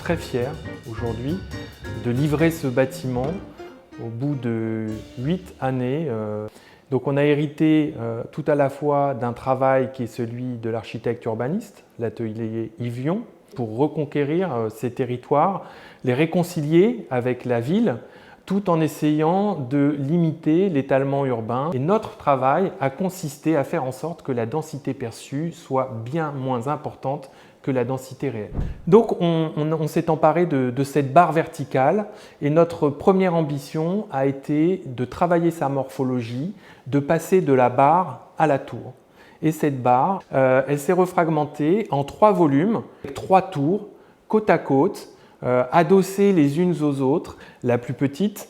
très fier aujourd'hui de livrer ce bâtiment au bout de 8 années. Donc on a hérité tout à la fois d'un travail qui est celui de l'architecte urbaniste, l'atelier Yves Lion, pour reconquérir ces territoires, les réconcilier avec la ville, tout en essayant de limiter l'étalement urbain. Et notre travail a consisté à faire en sorte que la densité perçue soit bien moins importante que la densité réelle. Donc on s'est emparé de cette barre verticale et notre première ambition a été de travailler sa morphologie, de passer de la barre à la tour. Et cette barre, elle s'est refragmentée en 3 volumes, avec 3 tours, côte à côte, adossées les unes aux autres. La plus petite,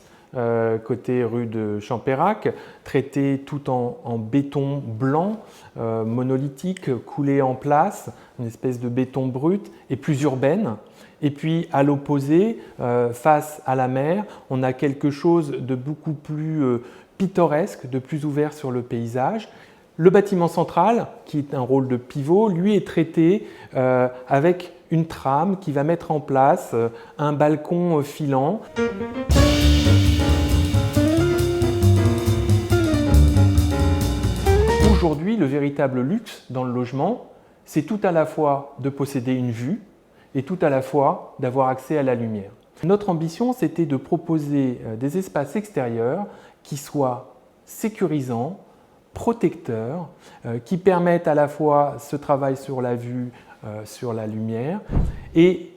côté rue de Champérac, traitée tout en béton blanc, monolithique, coulé en place, une espèce de béton brut, et plus urbaine. Et puis à l'opposé, face à la mer, on a quelque chose de beaucoup plus pittoresque, de plus ouvert sur le paysage. Le bâtiment central, qui est un rôle de pivot, lui est traité avec une trame qui va mettre en place un balcon filant. Aujourd'hui, le véritable luxe dans le logement, c'est tout à la fois de posséder une vue et tout à la fois d'avoir accès à la lumière. Notre ambition, c'était de proposer des espaces extérieurs qui soient sécurisants, protecteurs, qui permettent à la fois ce travail sur la vue, sur la lumière, et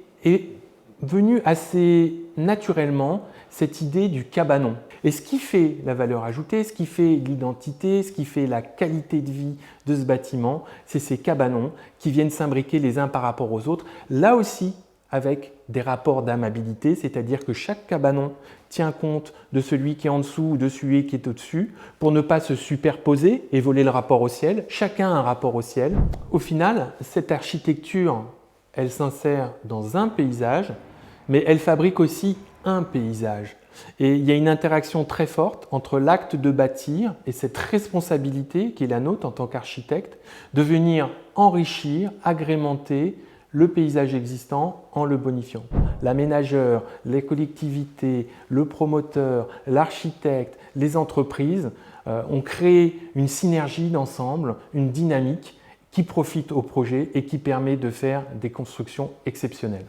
venue assez naturellement cette idée du cabanon. Et ce qui fait la valeur ajoutée, ce qui fait l'identité, ce qui fait la qualité de vie de ce bâtiment, c'est ces cabanons qui viennent s'imbriquer les uns par rapport aux autres, là aussi avec des rapports d'amabilité, c'est-à-dire que chaque cabanon tient compte de celui qui est en dessous ou de celui qui est au-dessus pour ne pas se superposer et voler le rapport au ciel. Chacun a un rapport au ciel. Au final, cette architecture, elle s'insère dans un paysage, mais elle fabrique aussi un paysage. Et il y a une interaction très forte entre l'acte de bâtir et cette responsabilité qui est la nôtre en tant qu'architecte de venir enrichir, agrémenter le paysage existant en le bonifiant. L'aménageur, les collectivités, le promoteur, l'architecte, les entreprises ont créé une synergie d'ensemble, une dynamique qui profite au projet et qui permet de faire des constructions exceptionnelles.